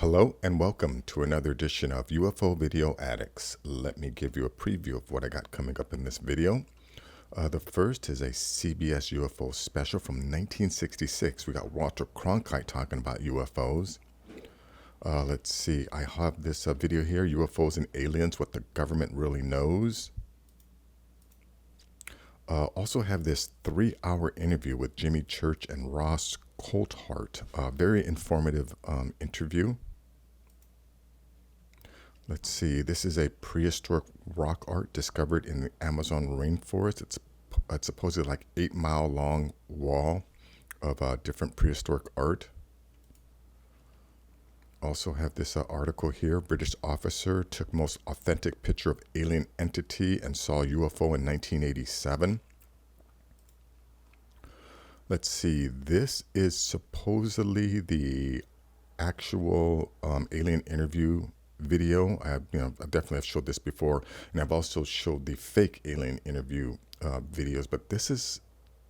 Hello and welcome to another edition of UFO Video Addicts. Let me give you a preview of what I got coming up in this video. The first is a CBS UFO special from 1966. We got Walter Cronkite talking about UFOs. Let's see, I have this video here, UFOs and Aliens, What the Government Really Knows. Also have this 3-hour interview with Jimmy Church and Ross Coulthart. Very informative interview. Let's see, this is a prehistoric rock art discovered in the Amazon rainforest. It's supposedly like 8-mile long wall of different prehistoric art. Also have this article here, British officer took most authentic picture of alien entity and saw UFO in 1987. Let's see, this is supposedly the actual alien interview video. I definitely have showed this before, and I've also showed the fake alien interview videos, but this is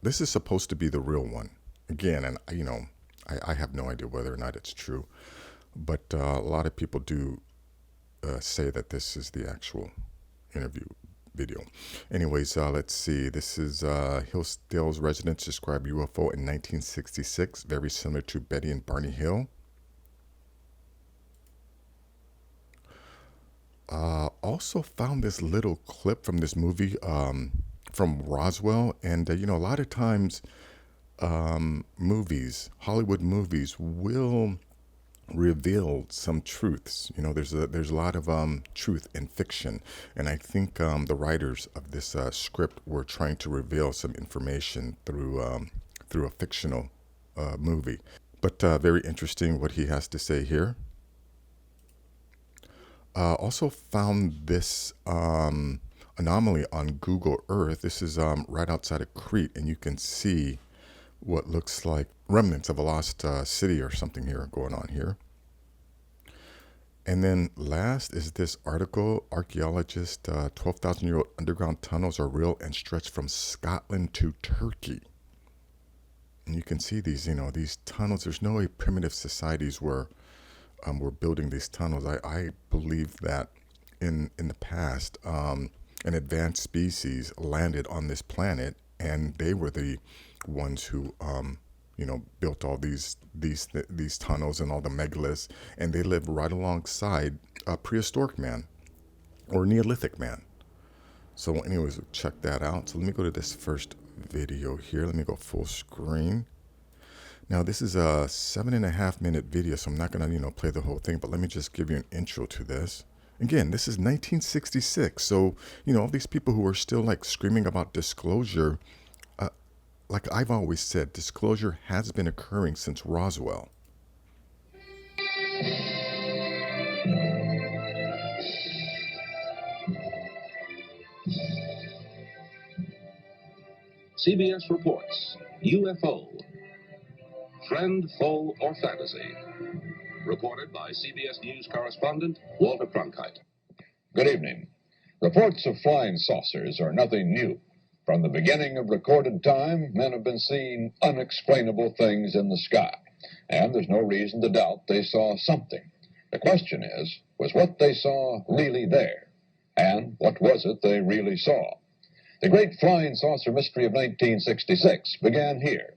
supposed to be the real one. Again, and I have no idea whether or not it's true, but a lot of people do say that this is the actual interview video. Anyways, let's see. This is Hillsdale's residents describe UFO in 1966, very similar to Betty and Barney Hill. Also found this little clip from this movie from Roswell, and a lot of times Hollywood movies will reveal some truths. There's a lot of truth in fiction, and I think the writers of this script were trying to reveal some information through a fictional movie. But very interesting what he has to say here. Also found this anomaly on Google Earth. This is right outside of Crete, and you can see what looks like remnants of a lost city or something here going on here. And then last is this article, archaeologists, 12,000-year-old underground tunnels are real and stretch from Scotland to Turkey. And you can see these, these tunnels. There's no way primitive societies were building these tunnels. I believe that in the past, an advanced species landed on this planet, and they were the ones who built all these tunnels and all the megaliths, and they lived right alongside a prehistoric man or Neolithic man. So anyways, check that out. So let me go to this first video here. Let me go full screen. Now this is a 7.5-minute video, so I'm not gonna play the whole thing, but let me just give you an intro to this. Again, this is 1966, so all these people who are still like screaming about disclosure, like I've always said, disclosure has been occurring since Roswell. CBS reports UFO. Friend, foe, or fantasy? Reported by CBS News correspondent Walter Cronkite. Good evening. Reports of flying saucers are nothing new. From the beginning of recorded time, men have been seeing unexplainable things in the sky, and there's no reason to doubt they saw something. The question is, was what they saw really there? And what was it they really saw? The great flying saucer mystery of 1966 began here,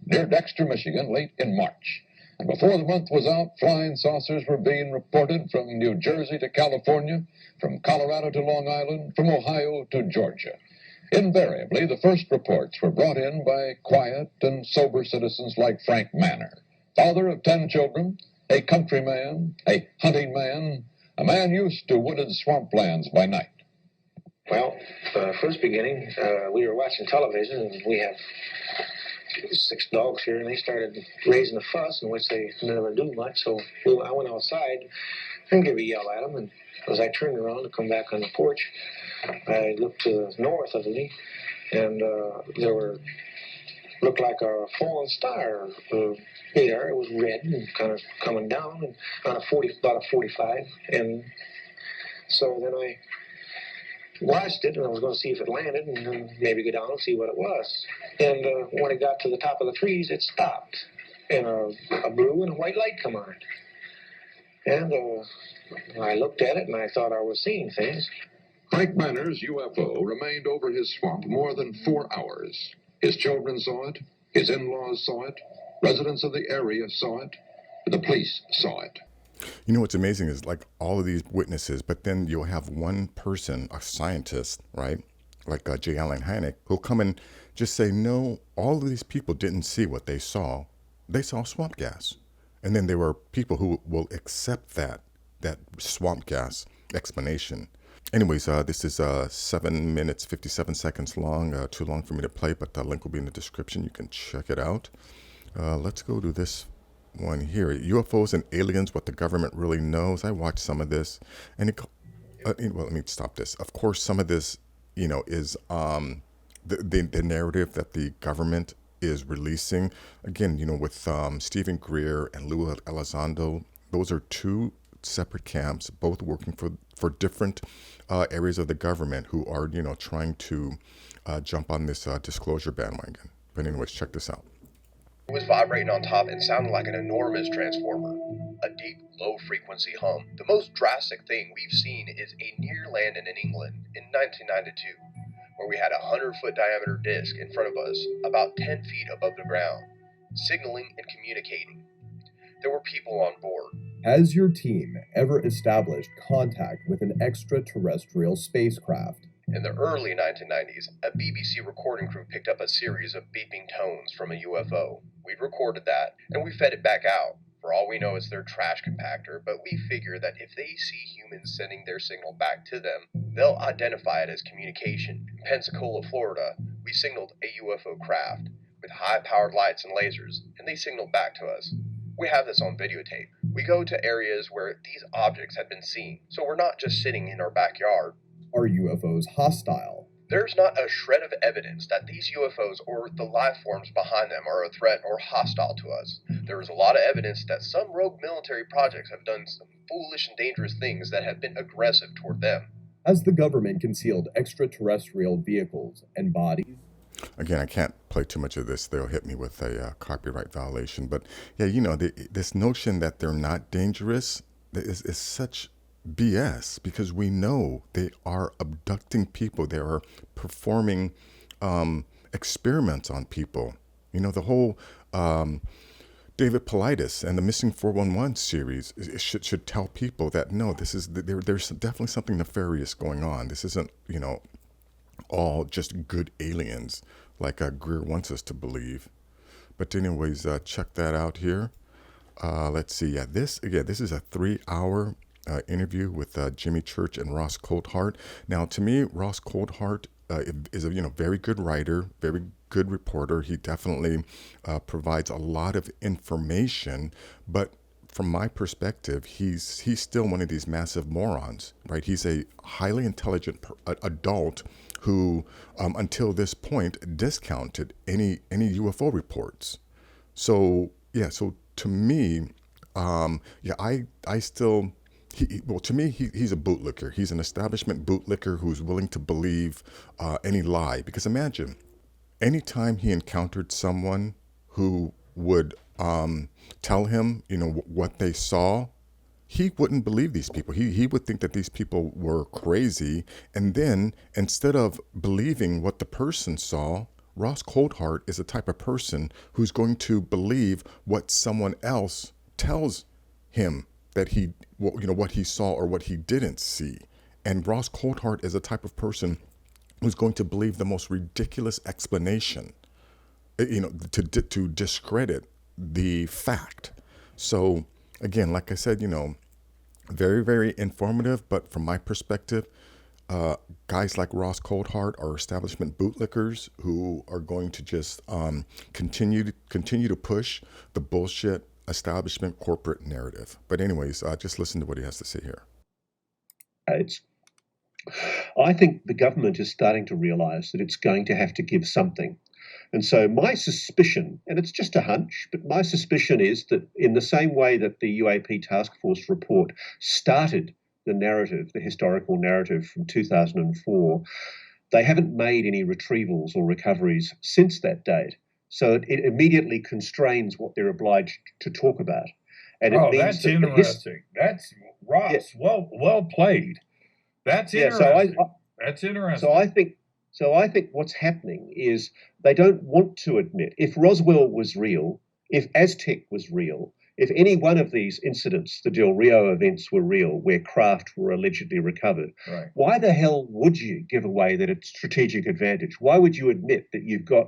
near Dexter, Michigan, late in March. And before the month was out, flying saucers were being reported from New Jersey to California, from Colorado to Long Island, from Ohio to Georgia. Invariably, the first reports were brought in by quiet and sober citizens like Frank Manor, father of 10 children, a countryman, a hunting man, a man used to wooded swamplands by night. Well, first beginning, we were watching television, and we have 6 dogs here, and they started raising a fuss, in which they never do much. So I went outside and gave a yell at them, and as I turned around to come back on the porch, I looked to the north of me, and there looked like a fallen star there. It was red and kind of coming down, and on about a 45, and so then I watched it, and I was going to see if it landed, and then maybe go down and see what it was. And when it got to the top of the trees, it stopped, and a blue and a white light come on. And I looked at it and I thought I was seeing things. Frank Manor's UFO remained over his swamp more than 4 hours. His children saw it, his in-laws saw it, residents of the area saw it, the police saw it. You know what's amazing is like all of these witnesses, but then you'll have one person, a scientist, right? Like J. Allen Hynek, who'll come and just say, no, all of these people didn't see what they saw. They saw swamp gas. And then there were people who will accept that swamp gas explanation. Anyways, this is 7 minutes, 57 seconds long, too long for me to play, but the link will be in the description. You can check it out. Let's go to this one here. UFOs and aliens, what the government really knows. I watched some of this, and well, let me stop this. Of course, some of this, is the narrative that the government is releasing. Again, with Stephen Greer and Lou Elizondo, those are two separate camps, both working for different areas of the government who are, trying to jump on this disclosure bandwagon. But anyways, check this out. It was vibrating on top and sounded like an enormous transformer. A deep, low-frequency hum. The most drastic thing we've seen is a near landing in England in 1992, where we had a 100-foot diameter disc in front of us, about 10 feet above the ground, signaling and communicating. There were people on board. Has your team ever established contact with an extraterrestrial spacecraft? In the early 1990s, a BBC recording crew picked up a series of beeping tones from a UFO. We'd recorded that, and we fed it back out. For all we know, it's their trash compactor, but we figure that if they see humans sending their signal back to them, they'll identify it as communication. In Pensacola, Florida, we signaled a UFO craft with high-powered lights and lasers, and they signaled back to us. We have this on videotape. We go to areas where these objects had been seen, so we're not just sitting in our backyard. Are UFOs hostile? There's not a shred of evidence that these UFOs or the life forms behind them are a threat or hostile to us. There is a lot of evidence that some rogue military projects have done some foolish and dangerous things that have been aggressive toward them. Has the government concealed extraterrestrial vehicles and bodies? Again, I can't play too much of this. They'll hit me with a copyright violation. But yeah, this notion that they're not dangerous is such BS, because we know they are abducting people. They are performing experiments on people. The whole David Paulides and the Missing 411 series should tell people that no, there's definitely something nefarious going on. This isn't all just good aliens like Greer wants us to believe. But anyways, check that out here. Let's see. Yeah, this is a 3-hour interview with Jimmy Church and Ross Coulthart. Now, to me, Ross Coulthart is a very good writer, very good reporter. He definitely provides a lot of information, but from my perspective, he's still one of these massive morons, right? He's a highly intelligent adult who, until this point, discounted any UFO reports. So to me, I still. To me, he's a bootlicker. He's an establishment bootlicker who's willing to believe any lie. Because imagine, anytime he encountered someone who would tell him, what they saw, he wouldn't believe these people. He would think that these people were crazy. And then, instead of believing what the person saw, Ross Coulthart is the type of person who's going to believe what someone else tells him that what he saw or what he didn't see. And Ross Coulthart is the type of person who's going to believe the most ridiculous explanation, to discredit the fact. So again, like I said, very, very informative. But from my perspective, guys like Ross Coulthart are establishment bootlickers who are going to just continue to push the bullshit establishment corporate narrative. But anyways, just listen to what he has to say here. I think the government is starting to realize that it's going to have to give something. And so my suspicion, and it's just a hunch, but my suspicion is that in the same way that the UAP Task Force report started the narrative, the historical narrative from 2004, they haven't made any retrievals or recoveries since that date. So it immediately constrains what they're obliged to talk about. And it means that's interesting. That's Ross. Yeah. Well played. That's interesting. That's interesting. So I think what's happening is they don't want to admit if Roswell was real, if Aztec was real, if any one of these incidents, the Del Rio events, were real, where craft were allegedly recovered, right, why the hell would you give away that strategic advantage? Why would you admit that you've got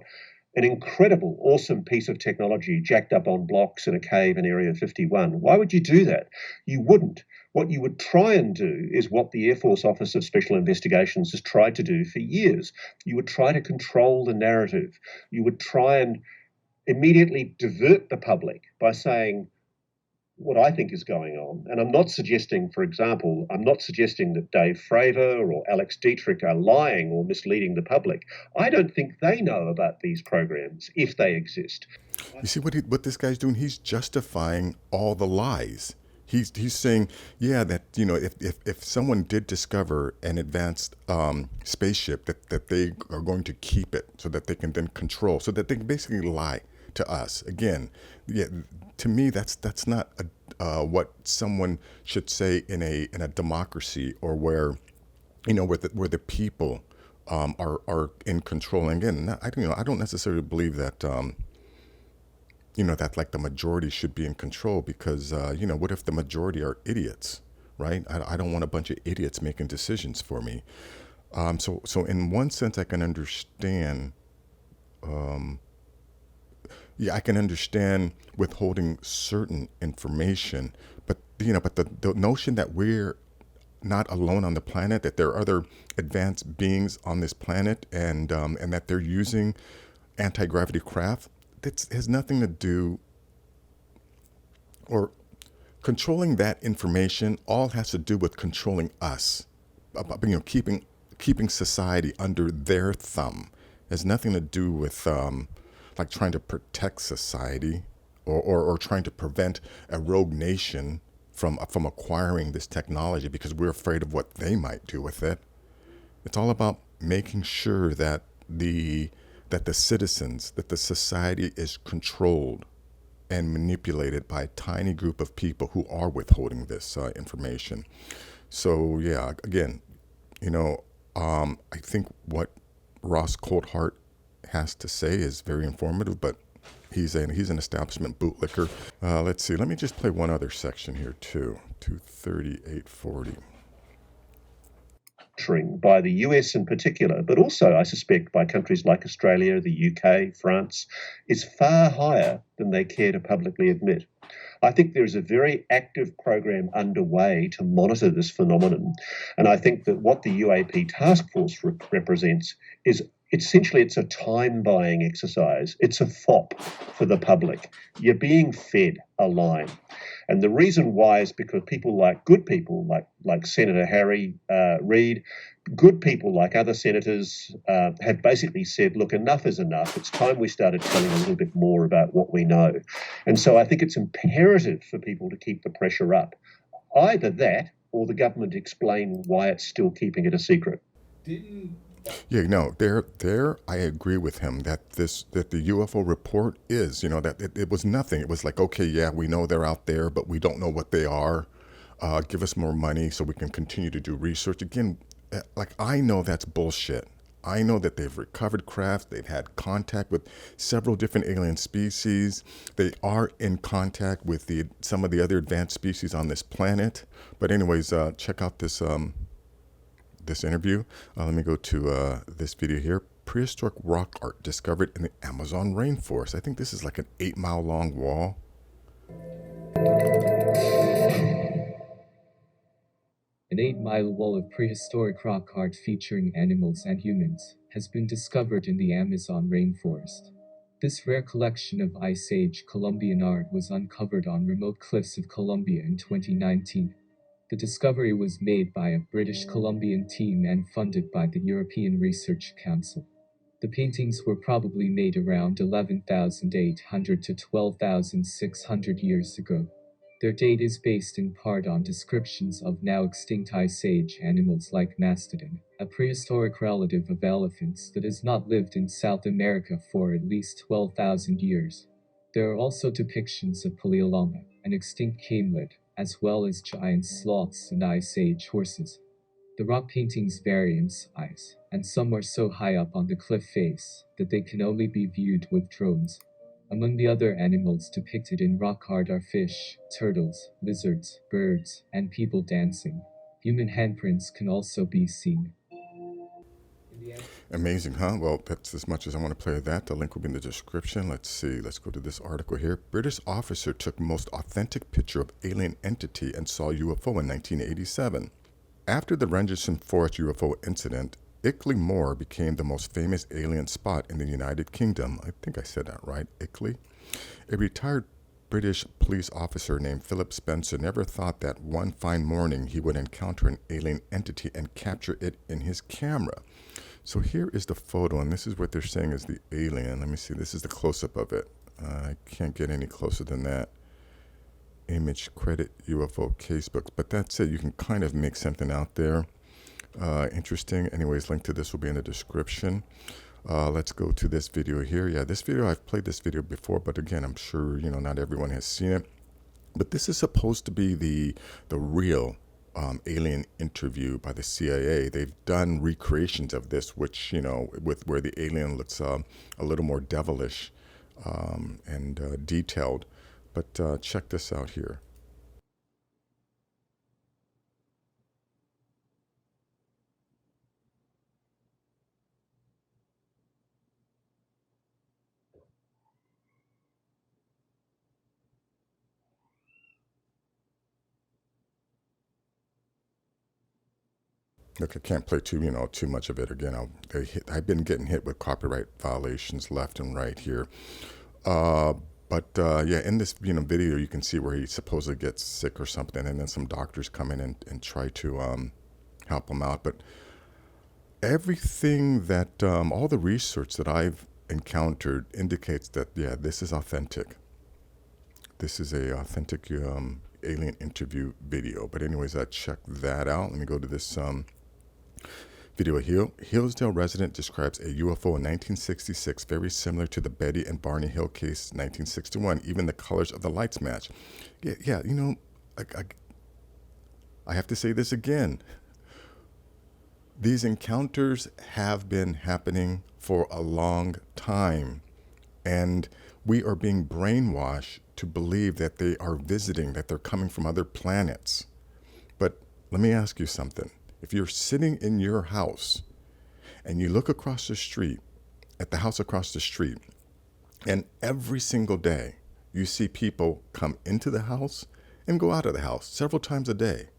an incredible, awesome piece of technology jacked up on blocks in a cave in Area 51? Why would you do that? You wouldn't. What you would try and do is what the Air Force Office of Special Investigations has tried to do for years. You would try to control the narrative. You would try and immediately divert the public by saying what I think is going on. And I'm not suggesting, for example, that Dave Fravor or Alex Dietrich are lying or misleading the public. I don't think they know about these programs, if they exist. You see what this guy's doing? He's justifying all the lies. He's saying, yeah, that, you know, if someone did discover an advanced spaceship, that they are going to keep it so that they can then control, so that they can basically lie to us. Again, yeah, to me, that's not what someone should say in a democracy, or where, you know, where the people are in control. And again, I don't necessarily believe that you know, that like the majority should be in control, because you know, what if the majority are idiots, right? I don't want a bunch of idiots making decisions for me. So in one sense, I can understand. Yeah, I can understand withholding certain information, but you know, but the notion that we're not alone on the planet, that there are other advanced beings on this planet, and that they're using anti-gravity craft, that has nothing to do, or controlling that information all has to do with controlling us, you know, keeping society under their thumb. It has nothing to do with like trying to protect society, or trying to prevent a rogue nation from acquiring this technology because we're afraid of what they might do with it. It's all about making sure that the citizens, that the society is controlled and manipulated by a tiny group of people who are withholding this information. So yeah, again, you know, I think what Ross Coulthart has to say is very informative, but he's an establishment bootlicker. Let's see, let me just play one other section here too. 23840. By the US in particular, but also I suspect by countries like Australia, the UK, France, is far higher than they care to publicly admit. I think there is a very active program underway to monitor this phenomenon, and I think that what the UAP task force represents is essentially, it's a time-buying exercise. It's a fop for the public. You're being fed a line. And the reason why is because good people like Senator Harry Reid, good people like other senators have basically said, look, enough is enough. It's time we started telling a little bit more about what we know. And so I think it's imperative for people to keep the pressure up. Either that, or the government explain why it's still keeping it a secret. Yeah, no, there I agree with him that the UFO report is, you know, that it was nothing. It was like, okay, yeah, we know they're out there, but we don't know what they are. Give us more money so we can continue to do research. Again, like, I know that's bullshit. I know that they've recovered craft. They've had contact with several different alien species. They are in contact with some of the other advanced species on this planet. But anyways, check out this interview. Let me go to this video here. Prehistoric rock art discovered in the Amazon rainforest. I think this is like an 8-mile long wall. An 8-mile wall of prehistoric rock art featuring animals and humans has been discovered in the Amazon rainforest. This rare collection of Ice Age Columbian art was uncovered on remote cliffs of Colombia in 2019. The discovery was made by a British Columbian team and funded by the European Research Council. The paintings were probably made around 11,800 to 12,600 years ago. Their date is based in part on descriptions of now extinct Ice Age animals like mastodon, a prehistoric relative of elephants that has not lived in South America for at least 12,000 years. There are also depictions of Paleolama, an extinct camelid, as well as giant sloths and Ice Age horses. The rock paintings vary in size, and some are so high up on the cliff face that they can only be viewed with drones. Among the other animals depicted in rock art are fish, turtles, lizards, birds, and people dancing. Human handprints can also be seen. Amazing, huh? Well, that's as much as I want to play of that. The link will be in the description. Let's see. Let's go to this article here. British officer took most authentic picture of alien entity and saw UFO in 1987. After the Rendlesham Forest UFO incident, Ickley Moor became the most famous alien spot in the United Kingdom. I think I said that right, Ickley. A retired British police officer named Philip Spencer never thought that one fine morning he would encounter an alien entity and capture it in his camera. So here is the photo, and this is what they're saying is the alien. Let me see. This is the close-up of it. I can't get any closer than that. Image credit UFO casebooks, but that's it. You can kind of make something out there. Interesting. Anyways, link to this will be in the description. Let's go to this video here. Yeah, this video, I've played this video before, but again, I'm sure, not everyone has seen it. But this is supposed to be the real alien interview by the CIA. They've done recreations of this, which, with where the alien looks a little more devilish and detailed. But check this out here. Look, I can't play too much of it. Again, I've been getting hit with copyright violations left and right here. Yeah, in this video, you can see where he supposedly gets sick or something, and then some doctors come in and try to help him out. But everything that all the research that I've encountered indicates that this is authentic. This is a authentic alien interview video. But anyways, check that out. Let me go to this video here. Hillsdale resident describes a UFO in 1966, very similar to the Betty and Barney Hill case 1961. Even the colors of the lights match. Yeah, I have to say this again. These encounters have been happening for a long time, and we are being brainwashed to believe that they are visiting, that they're coming from other planets. But let me ask you something. If you're sitting in your house and you look across the street, at the house across the street, and every single day you see people come into the house and go out of the house several times a day,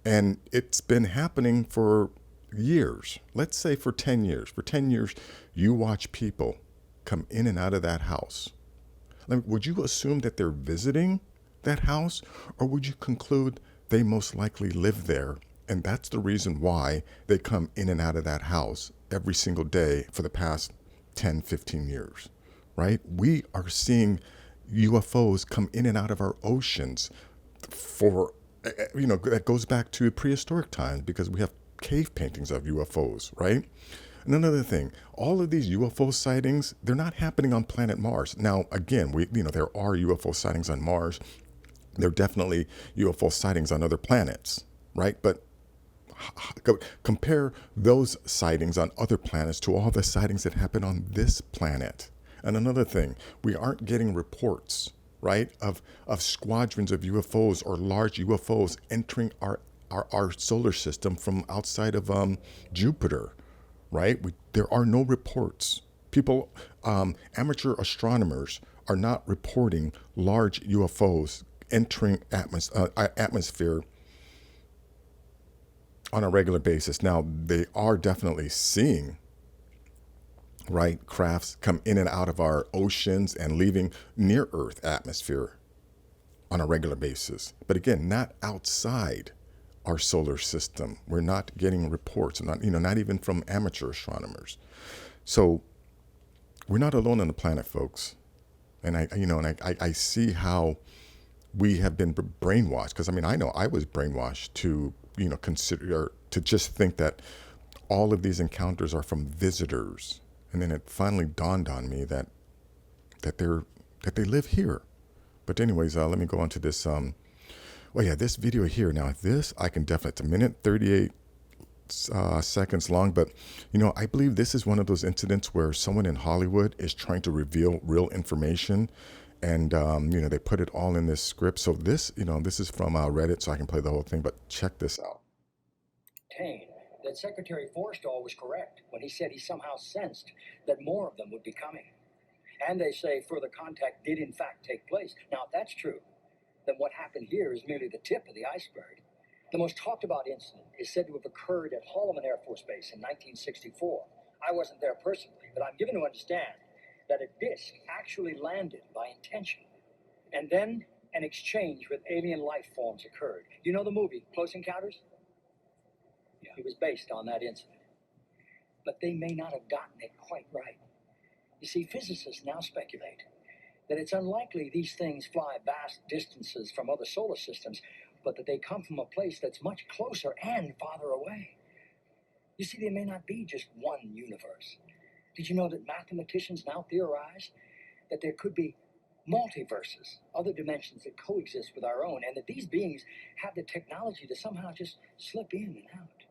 and it's been happening for years, let's say for 10 years. For 10 years, you watch people come in and out of that house. Would you assume that they're visiting that house, or would you conclude they most likely live there, and that's the reason why they come in and out of that house every single day for the past 10, 15 years, right? We are seeing UFOs come in and out of our oceans for, that goes back to prehistoric times, because we have cave paintings of UFOs, right? And another thing, all of these UFO sightings, they're not happening on planet Mars. Now, again, there are UFO sightings on Mars. There are definitely UFO sightings on other planets, right? But compare those sightings on other planets to all the sightings that happen on this planet. And another thing, we aren't getting reports, right, of squadrons of UFOs or large UFOs entering our solar system from outside of Jupiter, right? There are no reports. People, amateur astronomers are not reporting large UFOs entering atmosphere on a regular basis. Now, they are definitely seeing, right, crafts come in and out of our oceans and leaving near Earth atmosphere on a regular basis. But again, not outside our solar system. We're not getting reports, not even from amateur astronomers. So we're not alone on the planet, folks. And I see how we have been brainwashed, because I know I was brainwashed to consider, to just think that all of these encounters are from visitors. And then it finally dawned on me that they live here, But anyways, let me go on to this. Well, yeah, this video here. Now, this I can definitely, it's a minute 38 seconds long, but I believe this is one of those incidents where someone in Hollywood is trying to reveal real information, and they put it all in this script. So this this is from Reddit, so I can play the whole thing, but check this out. That Secretary Forstall was correct when he said he somehow sensed that more of them would be coming, and they say further contact did in fact take place. Now, if that's true, then what happened here is merely the tip of the iceberg. The most talked about incident is said to have occurred at Holloman Air Force Base in 1964. I wasn't there personally, but I'm given to understand that a disc actually landed by intention. And then an exchange with alien life forms occurred. You know the movie, Close Encounters? Yeah. It was based on that incident. But they may not have gotten it quite right. You see, physicists now speculate that it's unlikely these things fly vast distances from other solar systems, but that they come from a place that's much closer and farther away. You see, there may not be just one universe. Did you know that mathematicians now theorize that there could be multiverses, other dimensions that coexist with our own, and that these beings have the technology to somehow just slip in and out?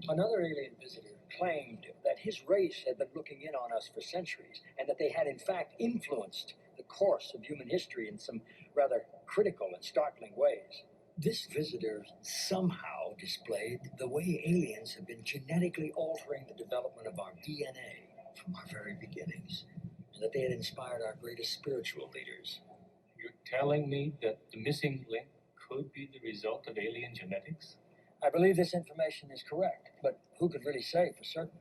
Another alien visitor claimed that his race had been looking in on us for centuries, and that they had in fact influenced the course of human history in some rather critical and startling ways. This visitor somehow displayed the way aliens have been genetically altering the development of our DNA from our very beginnings, and that they had inspired our greatest spiritual leaders. You're telling me that the missing link could be the result of alien genetics? I believe this information is correct, but who could really say for certain?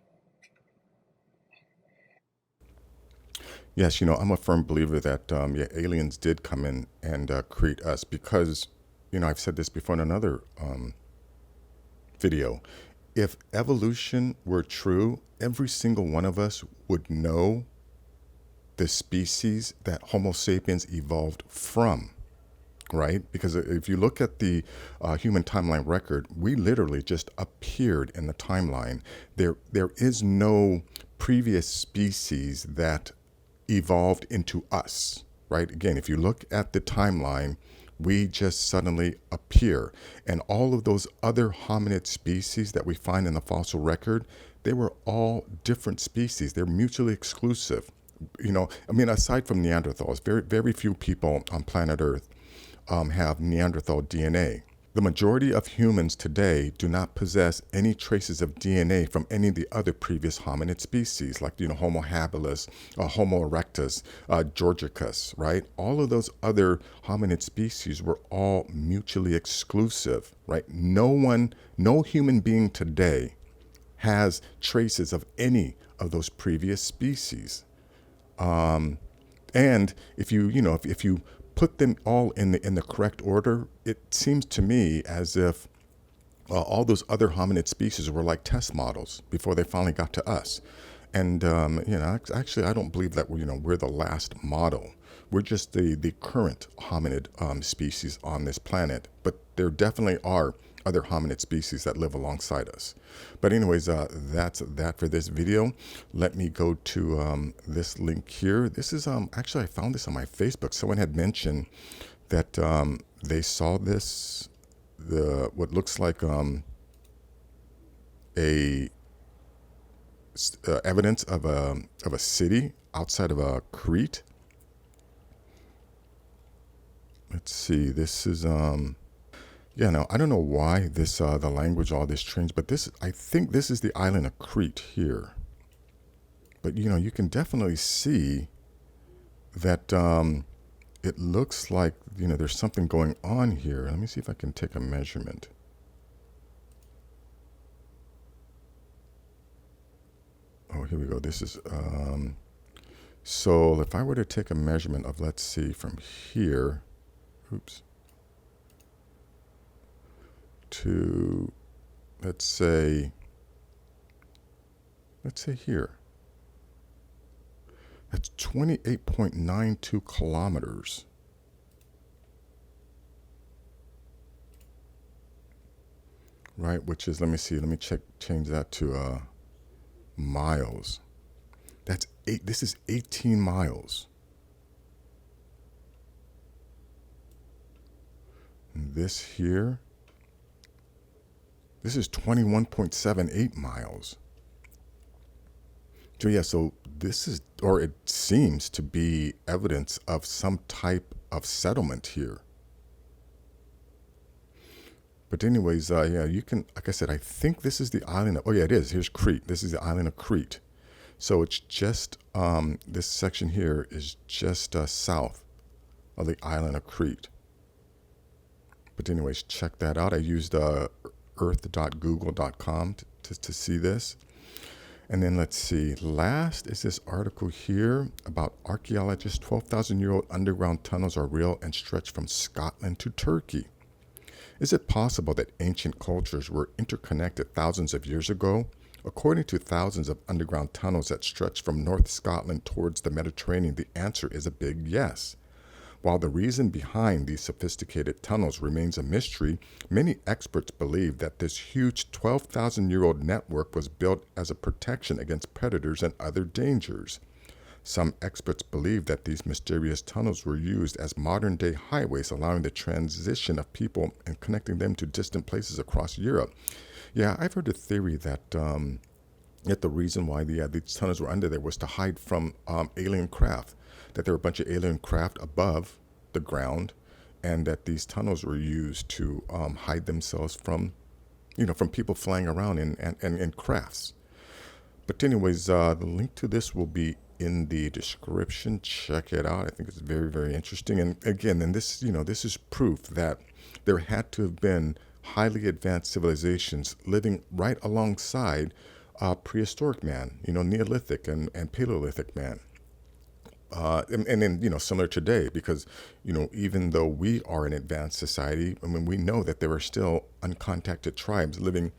Yes, I'm a firm believer that aliens did come in and create us, because, I've said this before in another video. If evolution were true, every single one of us would know the species that Homo sapiens evolved from, right? Because if you look at the human timeline record, we literally just appeared in the timeline. There is no previous species that evolved into us, right? Again, if you look at the timeline, we just suddenly appear. And all of those other hominid species that we find in the fossil record, they were all different species. They're mutually exclusive. Aside from Neanderthals, very, very few people on planet Earth have Neanderthal DNA. The majority of humans today do not possess any traces of DNA from any of the other previous hominid species, like, Homo habilis, Homo erectus, Georgicus, right? All of those other hominid species were all mutually exclusive, right? No human being today has traces of any of those previous species. And if you put them all in the correct order, it seems to me as if all those other hominid species were like test models before they finally got to us. And actually, I don't believe that we're the last model. We're just the current hominid species on this planet. But there definitely are other hominid species that live alongside us. But anyways, that's that for this video. Let me go to this link here. This is actually, I found this on my Facebook. Someone had mentioned that they saw this, what looks like evidence of a city outside of Crete. Let's see. This is yeah, now, I don't know why this the language, all this changed, but I think this is the island of Crete here. But, you can definitely see that it looks like, there's something going on here. Let me see if I can take a measurement. Oh, here we go. This is, so if I were to take a measurement of, let's see, from here, oops, to, let's say here. That's 28.92 kilometers. Right, which is, let me change that to miles. This is 18 miles. And this here, this is 21.78 miles. So yeah, so this is, or it seems to be evidence of some type of settlement here. But anyways, yeah, you can, like I said, I think this is the island of, oh yeah, it is. Here's Crete. This is the island of Crete. So it's just, this section here is just south of the island of Crete. But anyways, check that out. I used earth.google.com to see this. And then let's see, last is this article here about archaeologists. 12,000-year-old underground tunnels are real and stretch from Scotland to Turkey. Is it possible that ancient cultures were interconnected thousands of years ago? According to thousands of underground tunnels that stretch from North Scotland towards the Mediterranean, the answer is a big yes. While the reason behind these sophisticated tunnels remains a mystery, many experts believe that this huge 12,000-year-old network was built as a protection against predators and other dangers. Some experts believe that these mysterious tunnels were used as modern-day highways, allowing the transition of people and connecting them to distant places across Europe. Yeah, I've heard a theory that the reason why these tunnels were under there was to hide from alien craft, that there were a bunch of alien craft above the ground, and that these tunnels were used to hide themselves from, from people flying around in crafts. But anyways, the link to this will be in the description. Check it out. I think it's very, very interesting. And again, this, this is proof that there had to have been highly advanced civilizations living right alongside prehistoric man, Neolithic and Paleolithic man. And then, similar today, because, even though we are an advanced society, I mean, we know that there are still uncontacted tribes living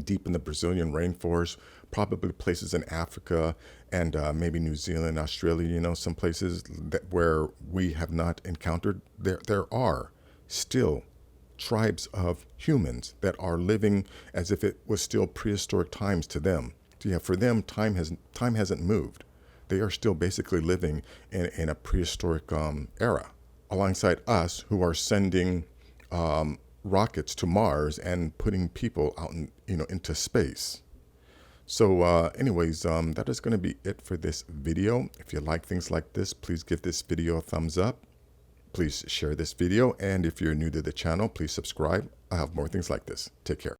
deep in the Brazilian rainforest, probably places in Africa and maybe New Zealand, Australia, some places where we have not encountered. There are still tribes of humans that are living as if it was still prehistoric times to them. So yeah, for them, time hasn't moved. They are still basically living in a prehistoric era, alongside us who are sending rockets to Mars and putting people out into space. So anyways, that is going to be it for this video. If you like things like this, please give this video a thumbs up. Please share this video. And if you're new to the channel, please subscribe. I have more things like this. Take care.